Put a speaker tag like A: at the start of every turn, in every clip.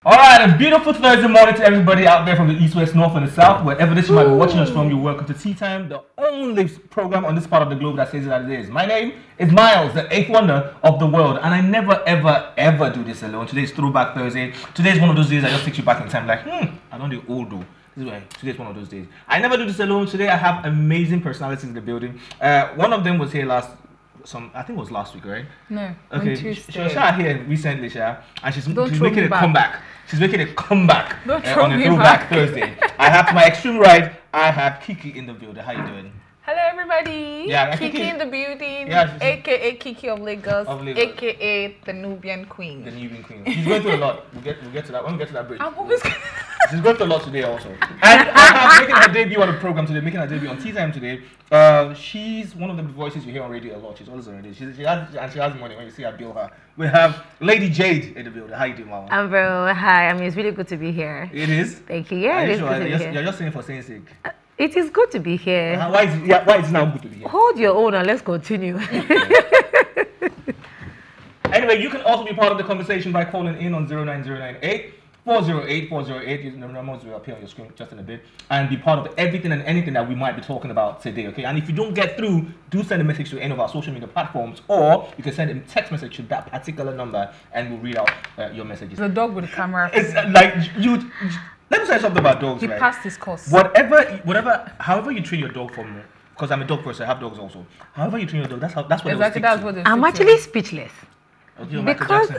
A: Alright, a beautiful Thursday morning to everybody out there from the east, west, north, and the south. Wherever this you might be watching us from, you're welcome to Tea Time, the only program on this part of the globe that says it as it is. My name is Miles, the 8th wonder of the world, and I never, ever, ever do this alone. Today's Throwback Thursday. Today's one of those days I just take you back in time, like, I don't do old though. Today's one of those days. I never do this alone. Today I have amazing personalities in the building. One of them was here I think it was last week, right?
B: No.
A: Okay. She was here recently, and she's making a comeback. She's making a comeback on a Throwback Thursday. I have to my extreme right, I have Kiki in the building. How you doing?
B: Hello everybody.
A: Yeah,
B: Kiki in the building.
A: Yeah,
B: aka Kiki of Lagos. Aka the Nubian Queen.
A: The Nubian Queen. She's going through a lot. We'll get to that. When we get to that bridge.
B: I'm always
A: She's going through a lot today also. And I'm making her debut on the program today, making her debut on Tea Time today. She's one of the voices you hear on radio a lot. She's always on radio. She has money when you see her bill her. We have Lady Jade in the building. How you doing, Mama?
C: I'm very well. Hi. I mean, it's really good to be here.
A: It is?
C: Thank you. Yeah, it is good to be here.
A: You're just saying for saying sake.
C: It is good to be here.
A: Why is it now good to be here?
C: Hold your own and let's continue.
A: Anyway, you can also be part of the conversation by calling in on 09098 408 408. The numbers will appear on your screen just in a bit, and be part of everything and anything that we might be talking about today. Okay, and if you don't get through, do send a message to any of our social media platforms, or you can send a text message to that particular number, and we'll read out your messages.
B: The dog with the camera.
A: It's like you. Let me say something about dogs.
B: He
A: right?
B: passed his course.
A: However you train your dog from, because I'm a dog person, I have dogs also. However you train your dog, that's what
B: exactly that's what
C: I'm actually speechless.
A: Okay,
C: because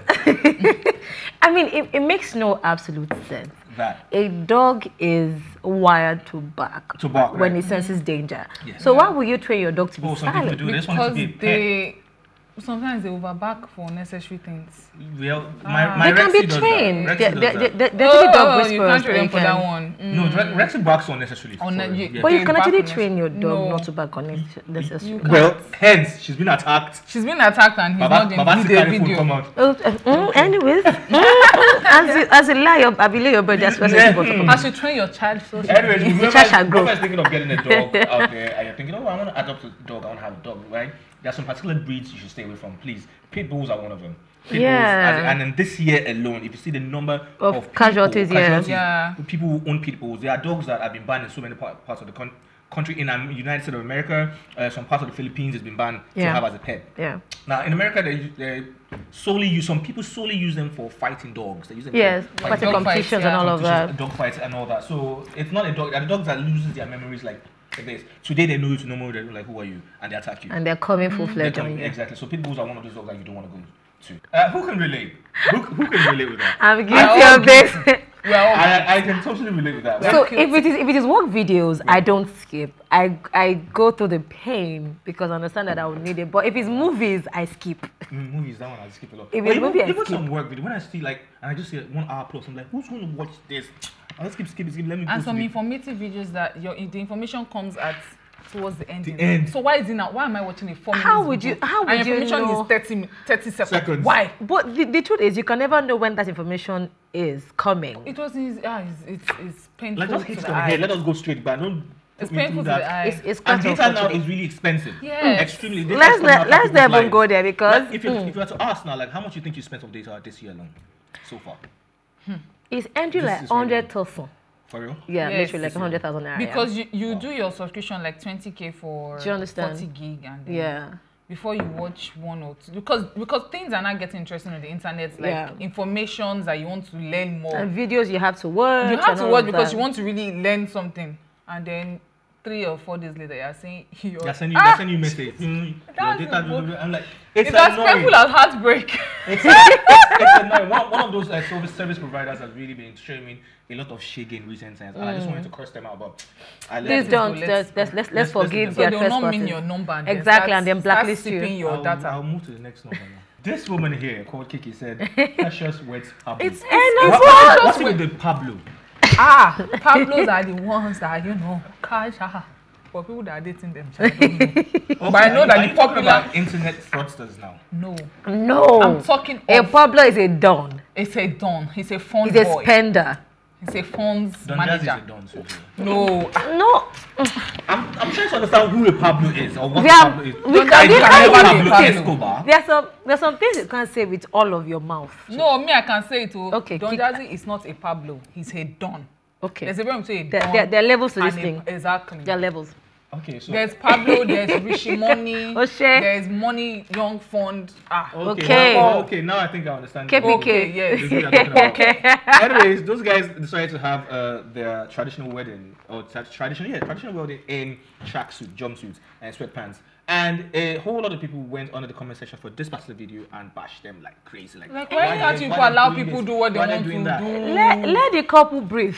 C: I mean, it makes no absolute sense.
A: That
C: a dog is wired to bark when it senses danger.
A: Yeah.
C: So why would you train your dog to be silent?
B: Because sometimes they overback for unnecessary things.
A: Well,
C: they can be trained. They're dog whisperers.
B: You can't train them for that one.
A: No, Rexy barks unnecessarily.
C: But you can actually train your dog not to bark unnecessarily.
A: Well, hence, she's been attacked.
B: She's been attacked and he's not doing the video.
C: Anyways, as a liar, I believe your bird just
B: I should train your child.
A: Anyways, the child shall grow. Whoever's thinking of getting a dog out there, and you're thinking, oh, I want to adopt a dog, I want to have a dog, right? There are some particular breeds you should stay away from, please. Pit bulls are one of them. And in this year alone, if you see the number of
C: casualties,
A: people who own pit bulls, there are dogs that have been banned in so many parts of the country. In the United States of America, some parts of the Philippines has been banned to have as a pet.
C: Yeah.
A: Now in America, some people solely use them for fighting dogs. They use them
C: for fighting competitions and all of that.
A: Dog fights and all that. So it's not a dog. The dogs that loses their memories like this. Today they know you, tomorrow they're like, who are you? And they attack you.
C: And they're coming full-fledged on you.
A: Exactly. So pit bulls are one of those dogs that you don't want to go to. Who can relate? Who can relate with that?
C: I'm guilty of this.
A: I can totally relate with that.
C: So if it is work videos, I don't skip. I go through the pain because I understand that I will need it. But if it's movies, I skip.
A: Movies, that one I skip a lot.
C: If it's movie, I
A: skip.
C: skip.
A: Some work video, when I see and I just see 1 hour plus, I'm like, who's going to watch this? I'll skip. Let me go.
B: And some informative videos that the information comes at towards the end. So why is it now? Why am I watching a 4 minutes?
C: How would you
B: information
C: know?
B: Is 30 seconds. Why?
C: But the truth is, you can never know when that information is coming.
B: It was it's painful.
A: Let us go straight back.
B: It's painful to the eye.
A: And data now is really expensive.
B: Yeah,
A: extremely.
C: Let's not even go there because
A: if you were to ask now, like, how much do you think you spent on data this year alone so far?
C: It's entry like 100,000.
A: For real?
C: Yeah, literally like 100,000 naira.
B: Because you do your subscription like 20k for 40 gig and before you watch 1 or 2, because things are not getting interesting on the internet, like informations that you want to learn more.
C: And videos you have to watch.
B: You have to watch because you want to really learn something, and then 3 or 4 days later you're saying
A: they're sending you message. I'm like, it's
B: as painful as heartbreak.
A: It's annoying. One of those service providers has really been showing me a lot of shit in recent times, and I just wanted to curse them out. But
C: please don't. Let's forgive their
B: trespasses. So they'll not mean your number. And
C: exactly, and then blacklist you.
B: Your data.
A: I'll move to the next number now. This woman here called Kiki said, "Precious words, Pablo." What's with the Pablo?
B: Pablos are the ones that for people that are dating them. But I know that
A: the popular internet fraudsters now.
C: No.
B: I'm talking.
C: A Pablo is a don.
B: It's a don. He's a fun boy.
C: He's a spender.
B: He's a funds
A: Don
B: manager.
A: Jazzy is a Don, so
B: no.
A: I'm trying to understand who a Pablo is or what
C: Pablo
A: is.
C: There's some things you can't say with all of your mouth.
B: No, me I can say it too.
C: Okay.
B: Don Jazzy is not a Pablo. He's a Don.
C: Okay.
B: There's a difference between a Don.
C: There are levels to this thing.
B: Exactly.
C: There are levels.
A: Okay, so
B: there's Pablo, there's Rishi Money, there's Money Young Fund.
A: Okay, now I think I understand.
C: KPK,
B: yes.
A: Okay. Anyways, those guys decided to have their traditional wedding, or traditional wedding in tracksuit, jumpsuits, and sweatpants. And a whole lot of people went under the comment section for this particular video and bashed them like crazy. Like
B: why can't you allow people do what they want to do?
C: Let the couple breathe.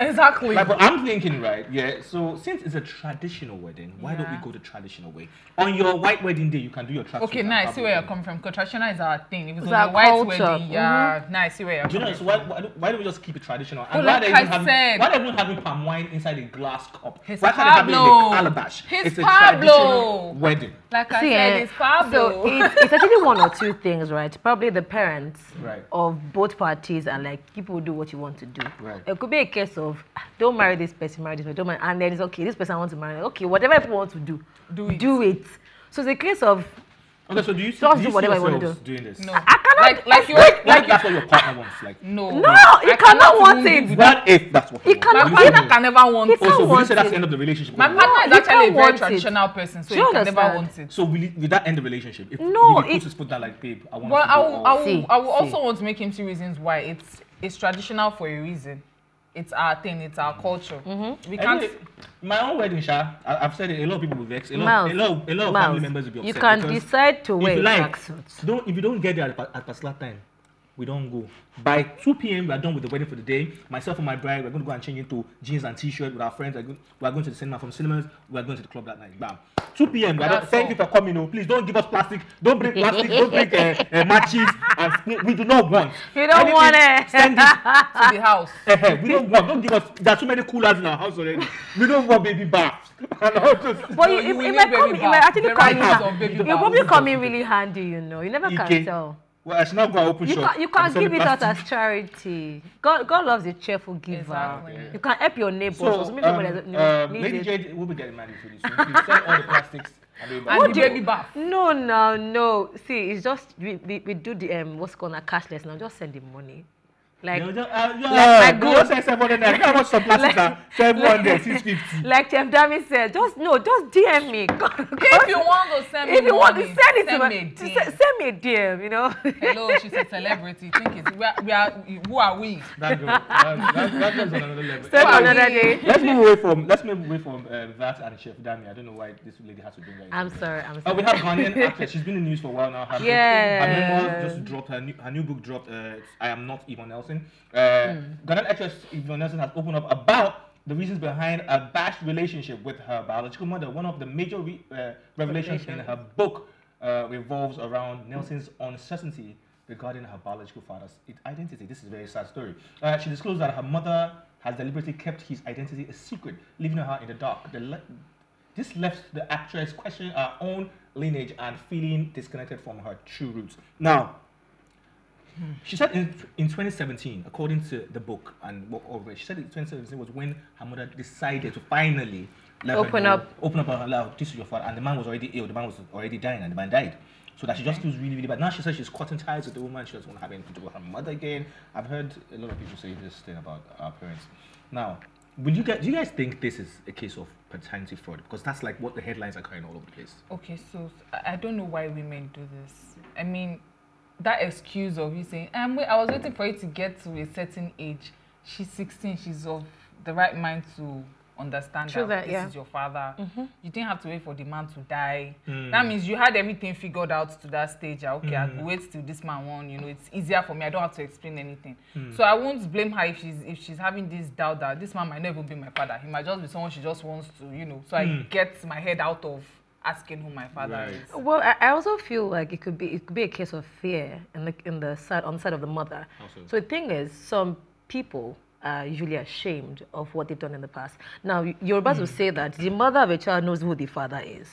B: Exactly.
A: Like, but I'm thinking, right? Yeah. So since it's a traditional wedding, why don't we go the traditional way? On your white wedding day, you can do your tracksuit.
B: Okay, now I see where you're coming from. Because traditional is our thing. If it's on a white wedding, now I see where you're coming from.
A: So why don't we just keep it traditional? And
B: like
A: why are they having palm wine inside a glass cup?
B: His
A: why can't they have it in a calabash?
B: It's a traditional
A: wedding.
B: Like I said, it's Pablo.
C: So it's actually one or two things, right? Probably the parents
A: right.
C: of both parties are like, people do what you want to do.
A: Right.
C: It could be a case of, don't marry this person, marry this person, don't marry, and then it's okay, this person I want to marry. Okay, whatever people want to do, do it. So it's a case of,
A: okay, so do you see
C: whatever you want to do
A: doing this?
B: No.
C: I cannot.
A: Like that's what your partner wants. Like
C: no, you cannot want it.
A: What if that's what
C: he
B: cannot? My partner can never want it.
A: Also, will you say that's the end of the relationship?
B: My partner is actually a very traditional person, so he can never want it.
A: So will that end the relationship? If
C: no,
A: he puts his foot down like, babe, I want.
B: But I will also want to make him see reasons why it's traditional for a reason. It's our thing. It's our culture. We can't.
A: My own wedding, I've said it. A lot of people will vex. A lot of family members will be upset.
C: You can decide to wear
A: tracksuits. If you don't get there at particular time, we don't go. By 2 p.m. we are done with the wedding for the day. Myself and my bride, we're going to go and change into jeans and t-shirt with our friends. We are going to the cinema. From cinemas, we are going to the club that night. Bam. 2 p.m. Thank you for coming. Please don't give us plastic. Don't bring plastic. Don't bring matches. And we do not want.
C: You don't want it.
B: Send it to the house.
A: We don't want. Don't give us. There are too many coolers in our house already. We don't want baby baths.
C: But it might actually come in. You'll probably come in really handy. You know, you never can tell.
A: Well, I should not go open shop.
C: You can give it out as charity. God loves a cheerful giver. Exactly. You can help your neighbors.
A: So, Lady Jade will be getting married pretty soon. You sell all the plastics
B: and the baby bath.
C: No. See, it's just we do the what's called a cashless now. Just send the money. Like,
A: like go say 700. How much some plastic? 700, 650.
C: Like Chef Dami said, just DM me.
B: If you want to send me,
C: send me a DM. You know.
B: Hello, she's a celebrity. We are. Who are we?
A: That goes on another level.
C: Another day.
A: Let's move away from that and Chef Dami. I don't know why this lady has to bring that.
C: I'm sorry.
A: We have Ghanaian actress. She's been in the news for a while now. Her memoir just dropped. Her new book dropped. I Am Not Yvonne. Ghanaian actress Yvonne has opened up about the reasons behind a bashed relationship with her biological mother. One of the major revelations in her book revolves around Nelson's uncertainty regarding her biological father's identity. This is a very sad story. She disclosed that her mother has deliberately kept his identity a secret, leaving her in the dark. This left the actress questioning her own lineage and feeling disconnected from her true roots. Now, she said in 2017, according to the book and what over, she said in 2017 was when her mother decided to finally open up and allow this is your father, and the man was already ill, the man was already dying, and the man died. So that she just feels really, really bad. Now she says she's cutting ties with the woman, she doesn't want to have anything to do with her mother again. I've heard a lot of people say this thing about our parents. Now, do you guys think this is a case of paternity fraud? Because that's like what the headlines are carrying all over the place.
B: Okay, so I don't know why women do this. I mean, that excuse of you saying, I was waiting for you to get to a certain age. She's 16, she's of the right mind to understand that this is your father. You didn't have to wait for the man to die. That means you had everything figured out to that stage. Okay, I'll wait till this man won. You know, it's easier for me. I don't have to explain anything. So I won't blame her if she's having this doubt that this man might never be my father. He might just be someone she just wants to, you know. So I get my head out of asking who my father is.
C: Well, I also feel like it could be a case of fear on the side of the mother. Also. So the thing is, some people are usually ashamed of what they've done in the past. Now, Yorubas will say that the mother of a child knows who the father is.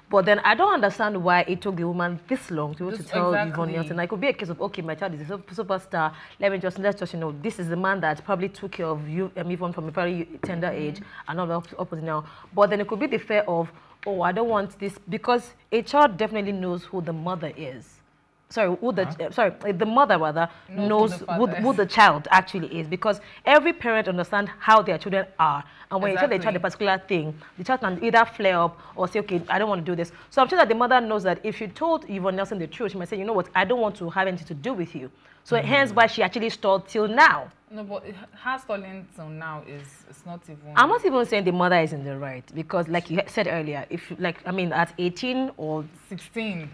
C: But then I don't understand why it took the woman this long to be able to tell Yvonne Nelson. It could be a case of, okay, my child is a superstar. Let's just, you know, this is the man that probably took care of you, Yvonne, from a very tender age and all the opposite now. But then it could be the fear of, oh, I don't want this, because a child definitely knows who the mother is. Sorry, the mother rather knows who the child actually is, because every parent understands how their children are, and when you tell the child a particular thing, the child can either flare up or say, okay, I don't want to do this. So I'm sure that the mother knows that if she told Yvonne Nelson the truth, she might say, you know what, I don't want to have anything to do with you. So hence why she actually stalled till now.
B: No, but her stalling till now is not even...
C: I'm not even saying the mother is in the right, because like you said earlier, if at 18 or
B: 16,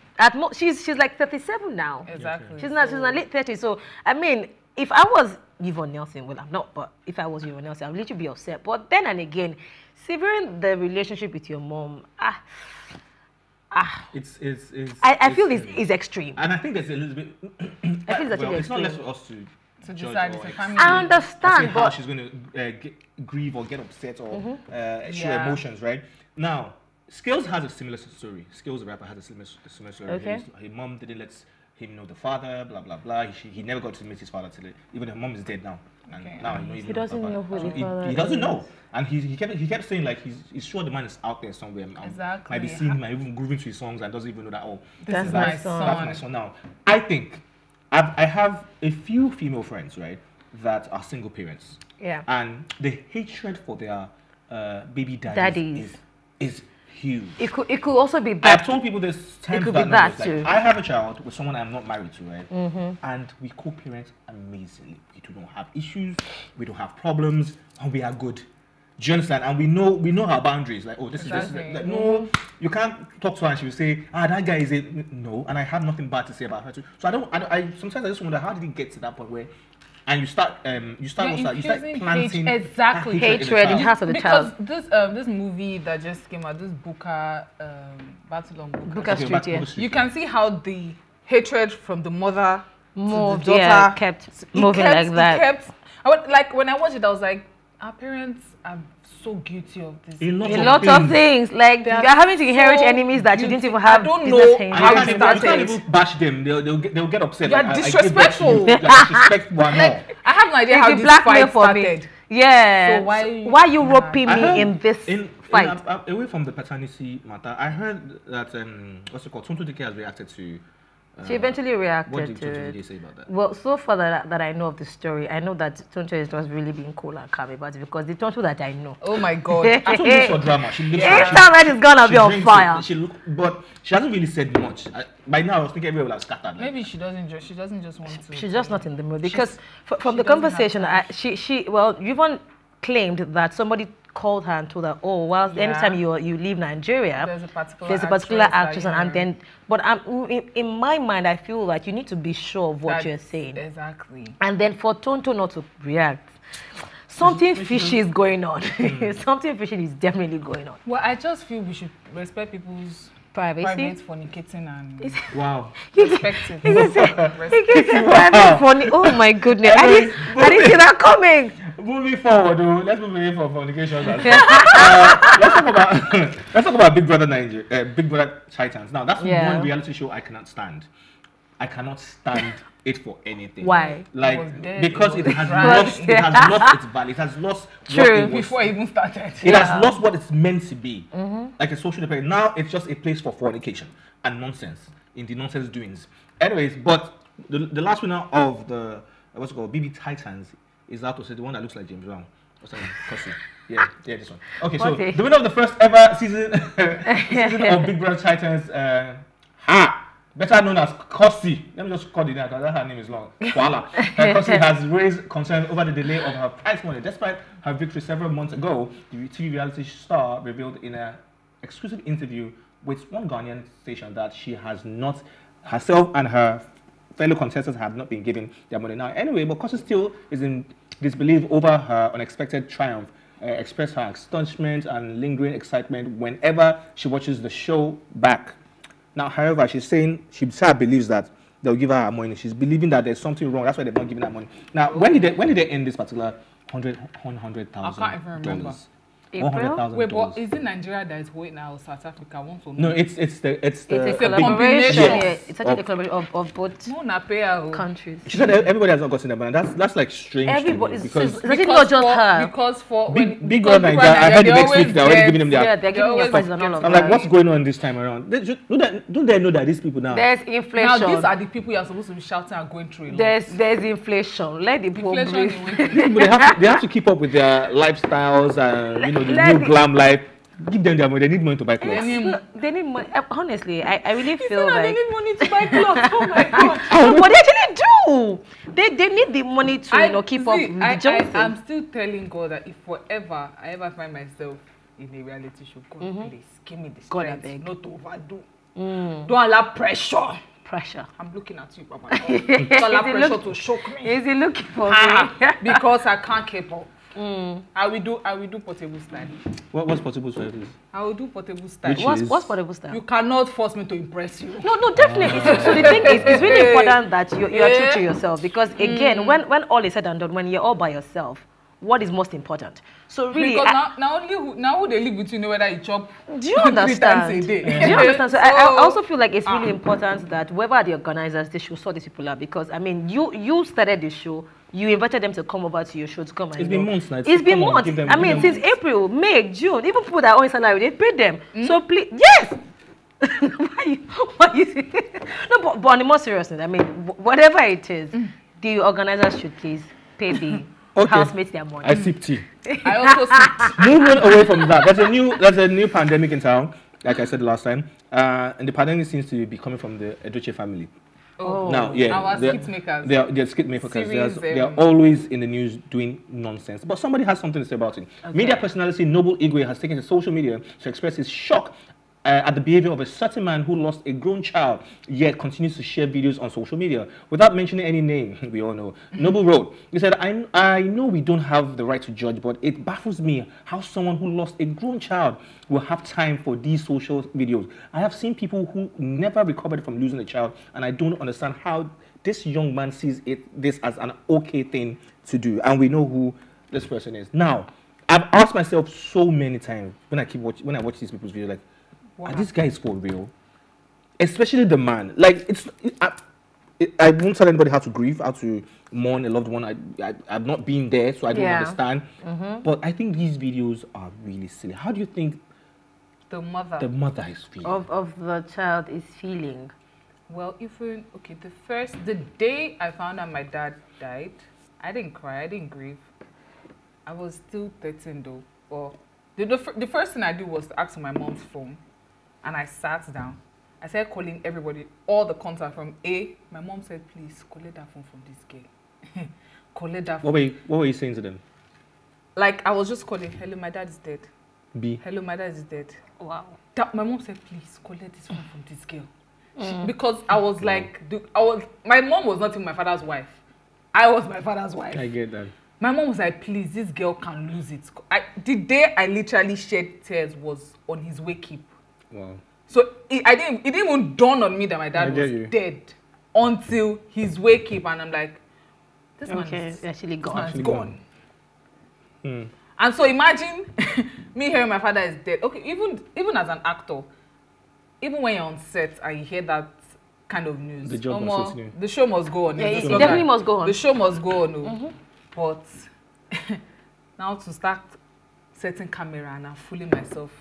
C: she's like 37 now.
B: Exactly.
C: She's in her late 30s. So I mean, if I was Yvonne Nelson, well, I'm not, but if I was Yvonne Nelson, I would literally be upset. But then and again, severing the relationship with your mom, I feel it's extreme.
A: And I think there's a little bit.
C: I feel it's
A: it's not left for us to
B: decide it's a family.
C: I understand,
A: how she's going to grieve or get upset or show emotions, right? Now, Skills has a similar story. Skills, the rapper, has a similar story.
C: Okay.
A: His mom didn't let him know the father, blah blah blah. He never got to meet his father till even her mom is dead now. And now
C: he doesn't know who the father is.
A: He doesn't know, and he kept saying like he's sure the man is out there somewhere.
B: Exactly.
A: Might be seeing him, even grooving to his songs, and doesn't even know that. Oh,
C: that's my son.
A: That's my son. Now, I think I have a few female friends, right, that are single parents.
C: Yeah.
A: And the hatred for their baby daddies is huge.
C: It could also be that.
A: I've told people this times.
C: It could be that too.
A: Like, I have a child with someone I'm not married to, right? And we co-parent amazingly. We do not have issues. We don't have problems, and we are good. Do you understand? And we know our boundaries. Like, oh, this is like, no, you can't talk to her and she will say, that guy is it. No, and I have nothing bad to say about her too. So I sometimes I just wonder, how did he get to that point where, and you start planting
C: hatred in the heart of the child.
B: Because this movie that just came out, this Booker Battle on
C: Booker Street, yeah.
B: You can see how the hatred from the mother to the daughter
C: kept moving like that.
B: Like when I watched it, I was like, our parents are so guilty of this.
C: A lot of things. Like you're having to inherit enemies that you didn't even have.
B: I don't know how it started.
A: You can't even bash them. They'll get upset.
B: You're disrespectful.
A: Disrespectful and all.
B: I have no idea how this fight started.
C: Yeah. So why are you roping me in this fight?
A: Away from the paternity matter, I heard that what's it called? Tonto Dike has reacted to.
C: She eventually reacted
A: what
C: to
A: did they say about that?
C: Well, so far that I know of the story, I know that Tonto is just really being cool and calm about it, because the Tonto that I know.
B: Oh my God.
A: I told you for drama.
C: That is gonna be on fire.
A: But she hasn't really said much. By now, I was thinking everyone would have scattered.
B: Maybe she doesn't just want to.
C: She's just not in the mood, because from the conversation, Yvonne claimed that somebody called her and told her, oh, well, anytime you leave Nigeria, there's a particular actress, and then, but in my mind, I feel like you need to be sure of what you're saying.
B: Exactly.
C: And then for Tonto not to react, something fishy is going on. Something fishy is definitely going on.
B: Well, I just feel we should respect people's
C: privacy,
B: private fornicating, and
A: wow,
B: respect it.
C: Oh my goodness, I didn't see that coming.
A: Moving forward, let's move away from fornication. Let's talk about Big Brother Nigeria, Big Brother Titans. Now, that's one reality show I cannot stand. I cannot stand it for anything.
C: Why?
A: Like, because it has lost its value. It has lost what it was.
B: Before it even started.
A: It has lost what it's meant to be. Like a social network. Now it's just a place for fornication and nonsense in the nonsense doings. Anyways, but the last winner of the what's it called, BBTITANS, is out to say the one that looks like James Brown. What's that name? Khosi. Yeah, this one. Okay, so the winner of the first ever season of Big Brother Titans, better known as Khosi. Let me just call it that, because her name is long. Voila. Khosi has raised concern over the delay of her prize money. Despite her victory several months ago, the TV reality star revealed in an exclusive interview with one Ghanaian station that she has not, herself and her fellow contestants have not been given their money. Now, anyway, but Khosi still is in disbelief over her unexpected triumph, expressed her astonishment and lingering excitement whenever she watches the show back. Now, however, she's saying she believes that they'll give her money. She's believing that there's something wrong. That's why they're not giving her money. Now, when did they end this particular $100,000.
B: I can't even remember.
C: Wait,
B: but is it Nigeria that is holding now or South Africa? I want to know.
A: No, it's
B: a
C: combination. It's actually a combination of both countries.
A: She said everybody has not gotten that, but that's like strange.
C: Everybody,
A: because
C: not just her.
B: Because for
A: big girl Nigeria, I heard the next week they're already giving them their.
C: Yeah, they're giving their prices and all of that.
A: I'm like, what's going on this time around? Don't they know that these people now?
C: There's inflation.
B: Now these are the people you are supposed to be shouting and going through.
C: There's inflation. Let the poor breathe.
A: They have to keep up with their lifestyles and the new glam life. Give them their money. They need money to buy clothes.
C: They need money. Honestly, I really feel like
B: they need money to buy clothes. Oh my god!
C: But they actually do. They need the money to keep up with the junk.
B: I'm still telling God that if forever I ever find myself in a reality show, God, please give me the strength not to overdo. Don't allow pressure. I'm looking at you, Papa. Don't allow pressure to shock me.
C: Is he looking for me?
B: Because I can't keep up. I will do portable style.
A: What's portable style?
B: I will do portable style.
C: What's portable style?
B: You cannot force me to impress you.
C: No, definitely. So the thing is, it's really important that you are true to yourself, because again, when all is said and done, when you're all by yourself, what is most important? So really,
B: because now who they live with you know whether you chop.
C: Do you understand? 3 times a day. Do you understand? So I also feel like it's really important that whoever are the organizers, they should sort these people out, because I mean, you started the show. You invited them to come over to your show to come and
A: It's been months now.
C: It's been months. I mean, since April, May, June, even people that own salary, they paid them. So please, yes. why you no, but on the more serious note, I mean, whatever it is, the organizers should please pay the housemates their money.
A: I sip tea.
B: I also sip tea.
A: Moving away from that, there's a new pandemic in town, like I said last time, and the pandemic seems to be coming from the Edochie family. Now,
B: our skit makers.
A: They're skit makers. They're always in the news doing nonsense. But somebody has something to say about it. Okay. Media personality Noble Igwe has taken to social media to express his shock at the behavior of a certain man who lost a grown child, yet continues to share videos on social media without mentioning any name. We all know. Noble wrote, he said, I know we don't have the right to judge, but it baffles me how someone who lost a grown child will have time for these social videos. I have seen people who never recovered from losing a child, and I don't understand how this young man sees this as an okay thing to do. And we know who this person is. Now, I've asked myself so many times when I watch these people's videos, like, are these guys for real? Especially the man. Like, I won't tell anybody how to grieve, how to mourn a loved one. I've not been there, so I don't understand. But I think these videos are really silly. How do you think the mother is feeling?
C: Of the child is feeling?
B: Well, the day I found out my dad died, I didn't cry, I didn't grieve. I was still 13 though. Well, the first thing I did was to ask for my mom's phone. And I sat down. I started calling everybody, all the contacts from A. My mom said, please, collect that phone from this girl. Collect that phone.
A: What were you saying to them?
B: Like, I was just calling, hello, my dad is dead.
A: B.
B: Hello, my dad is dead.
C: Wow.
B: My mom said, please, collect this phone from this girl. Because I was like, my mom was not even my father's wife. I was my father's wife.
A: I get that.
B: My mom was like, please, this girl can lose it. The day I literally shed tears was on his wake-up. Wow. So it didn't even dawn on me that my dad was dead until his wake up, and I'm like, this man is
C: actually gone.
B: This man's gone. And so imagine me hearing my father is dead. Okay, even as an actor, even when you're on set and you hear that kind of news,
A: the job must continue.
B: The show must go on.
C: Yeah, it definitely must go on.
B: The show must go on. But now to start setting camera and I'm fooling myself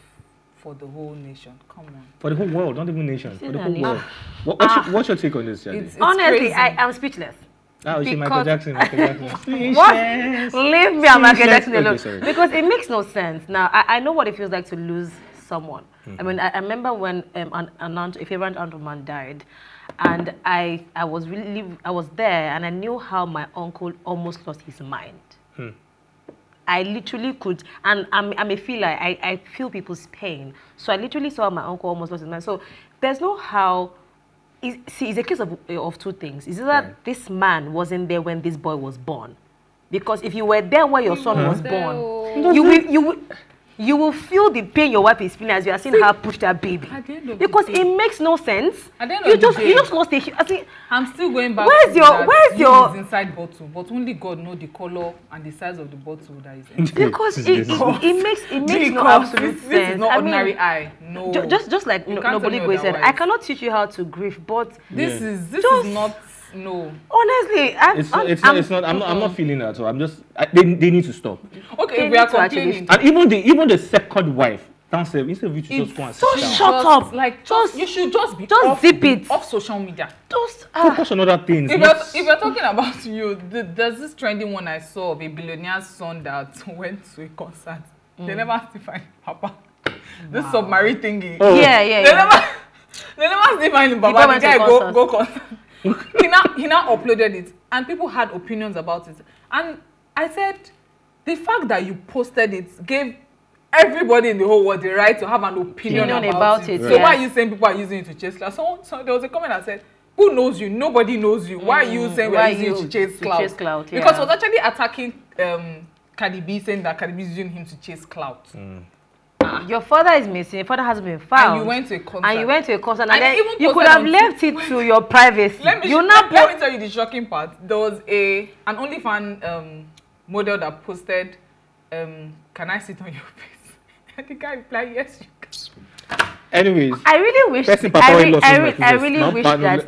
B: for the whole nation. Come on.
A: For the whole world, not even nation. For the whole world. What's your take on this, Jenny?
C: Honestly, crazy. I am speechless.
A: Oh, she Michael Jackson. What?
C: Leave me and Michael Jackson alone. Okay, because it makes no sense. Now, I know what it feels like to lose someone. I mean, I remember when a favorite aunt of mine died, and I was there, and I knew how my uncle almost lost his mind. I literally could, and I'm a feeler. I feel people's pain. So I literally saw my uncle almost lost his mind. So there's no how. It's a case of two things. Is that this man wasn't there when this boy was born? Because if you were there when your son was born, you will feel the pain your wife is feeling as you are seeing her push that baby. Because it makes no sense. You just lost a...
B: I'm still going back
C: where's your
B: inside bottle, but only God knows the color and the size of the bottle that is in.
C: Because it makes no absolute sense.
B: This is not ordinary eye. No.
C: Just like nobody said, I cannot teach you how to grieve, but
B: this is not. No.
C: Honestly,
A: I'm not feeling that at all. They need to stop.
B: Okay, we are complaining.
A: And even the second wife, downstairs, instead of you to just go and sit down.
C: Shut up.
B: Like, you should just be
C: zip it
B: off social media.
C: Just
A: focus on other things.
B: If you're talking about there's this trending one I saw of a billionaire's son that went to a concert. They never still find Papa. This submarine thingy.
C: Oh. Yeah.
B: They never still find Papa. The guy go concert. he now uploaded it, and people had opinions about it. And I said, the fact that you posted it gave everybody in the whole world the right to have an opinion about it. So why are you saying people are using it to chase clout? So there was a comment that said, who knows you? Nobody knows you. Why are you saying we're using it to chase clout? Because it was actually attacking Cardi B, saying that Cardi B is using him to chase clout.
C: Your father is missing. Your father hasn't been found.
B: And you went to a concert.
C: And then you could have left it to your privacy.
B: Let me tell you the shocking part. There was an OnlyFans model that posted, "Can I sit on your face?" And the guy replied, "Yes, you can."
A: Anyways,
C: I really wish that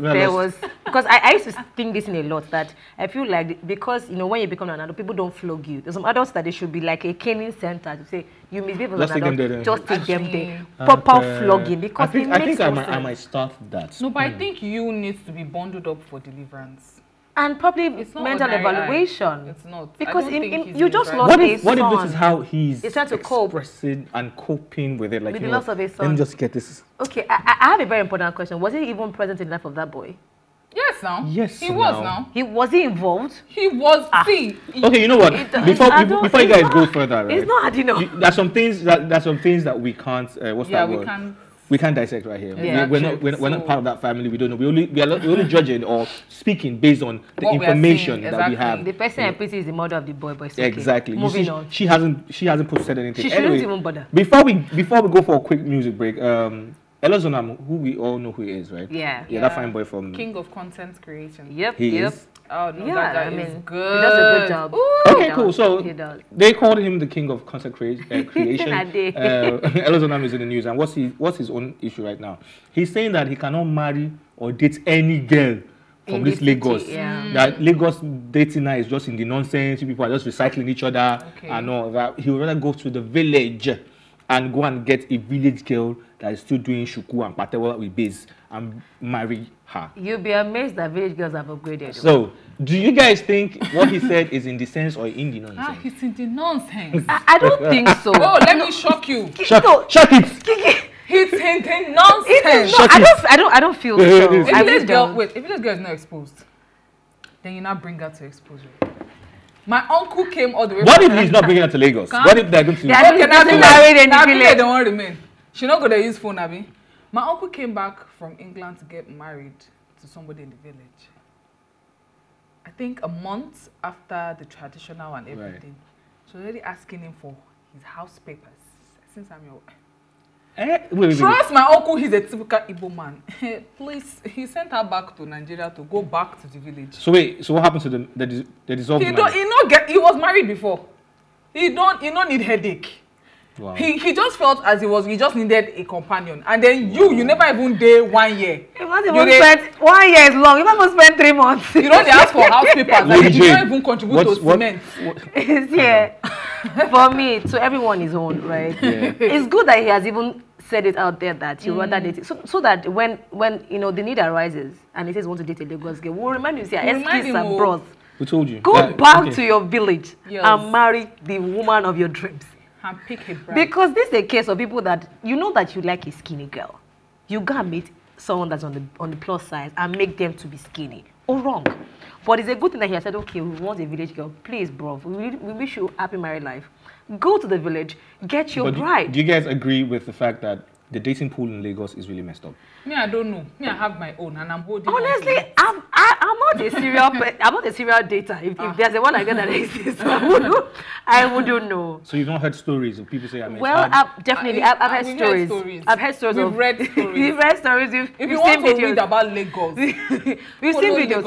C: there was, because I used to think this in a lot, that I feel like, because when you become an adult, people don't flog you. There's some adults that they should be like a caning center to say you misbehave as an adult, just take them there. Proper flogging, because I think
A: I might start that.
B: No, but I think you need to be bundled up for deliverance.
C: And probably mental evaluation.
B: It's not.
C: Because you just lost a son.
A: What if this is how he's
C: trying to cope
A: and coping with it? Like,
C: with the loss of a son.
A: Let me just get this.
C: Okay, I have a very important question. Was he even present in the life of that boy?
B: Yes, now.
A: Yes,
B: he was now.
C: Was he involved?
B: He was. See.
A: Okay, you know what? Before you guys go further, right?
C: It's not,
A: There's some things that we can't. What's that word? We can't dissect right here.
C: Yeah,
A: we're not part of that family. We don't know. We're only judging or speaking based on the information that we have.
C: The person I pity is the mother of the boy, but it's okay.
A: Exactly.
C: Moving on.
A: She hasn't said anything.
C: She shouldn't even bother.
A: Before we go for a quick music break, Elozonam, who we all know who he is, right?
C: Yeah.
A: That fine boy from
B: King of Content Creation.
C: Yep.
A: He is.
B: Oh no, that is good.
C: He does a good job.
B: Ooh.
A: Okay, cool. So they called him the king of content creation. Elozonam is in the news, and what's his own issue right now? He's saying that he cannot marry or date any girl from this Lagos. That Lagos dating now is just in the nonsense. People are just recycling each other and all that. He would rather go to the village and go and get a village girl that is still doing shuku and patewa with base and marry her.
C: You'll be amazed that village girls have upgraded.
A: So, do you guys think what he said is in the sense or in the nonsense?
B: He's in the nonsense.
C: I don't think so.
B: Oh, let me shock you.
A: Shock it.
B: He's in the nonsense.
C: I don't feel so.
B: If this girl is not exposed, then you now bring her to exposure. My uncle came all the way.
A: What if he's not bringing her to Lagos? What if they're going to?
B: They won't remain. She not gonna use phone, Abby. My uncle came back from England to get married to somebody in the village. I think a month after the traditional and everything. So already asking him for his house papers. Since I'm your Trust my uncle, he's a typical Igbo man. Please, he sent her back to Nigeria to go back to the village.
A: So wait, so what happened to the dissolved marriage?
B: He was married before. He don't need headache.
A: Wow.
B: He just felt as he just needed a companion. And then you never even did 1 year.
C: You must even spend 1 year is long. You must even spend 3 months.
B: You know they ask for house papers and you don't even contribute to cement.
C: For me, to everyone his own, right? Yeah. It's good that he has even said it out there that he rather date it. So that when the need arises and he says he wants to date a Lagos girl, we'll remind him, excuse and bros.
A: Who told you?
C: Go back to your village and marry the woman of your dreams.
B: And pick a bride.
C: Because this is a case of people that you like a skinny girl. You gotta meet someone that's on the plus size and make them to be skinny. Or wrong. But it's a good thing that he has said, okay, we want a village girl. Please, bro, we wish you happy married life. Go to the village, get your bride.
A: Do you guys agree with the fact that the dating pool in Lagos is really messed up?
B: Me, I don't know. Me, I have my own and I'm holding
C: honestly, I'm not not a serial. I'm not a serial dater. If there's a one like that exists, I wouldn't know.
A: So you've not heard stories of people say, I mean,
C: well, I've heard stories. I've heard stories.
B: We've read stories.
C: We've read stories.
B: If you want to read about Lagos,
C: we've seen videos.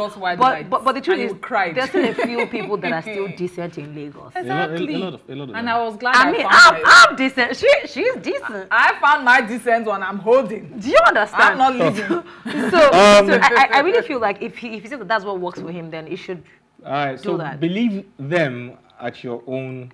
C: But the truth is, there's still a few people that are still decent in Lagos.
B: Exactly.
A: A lot of
B: and I was glad.
C: I mean, I'm decent. She's decent.
B: I found my decent one. I'm holding.
C: Do you understand?
B: I'm not leaving.
C: So I really feel like if he says that that's what works for him, then it should do that.
A: Believe them at your own.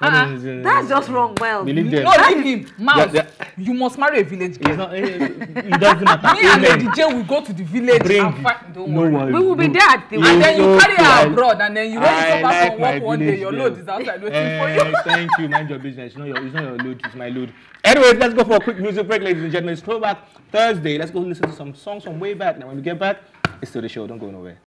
C: That's just wrong. Well,
A: believe them.
B: No, leave him. Mouse, you must marry a village girl.
A: It doesn't matter.
B: Me and Lady J will go to the village and fight. Don't worry.
C: We will be there at the
B: and then you carry her abroad, and then you when you come back from work one day, your load is outside waiting for you.
A: Thank you. Mind your business. It's not your load. It's my load. Anyways, let's go for a quick music break, ladies and gentlemen. It's Throwback Thursday. Let's go listen to some songs from way back. Now, when we get back, it's still the show. Don't go nowhere.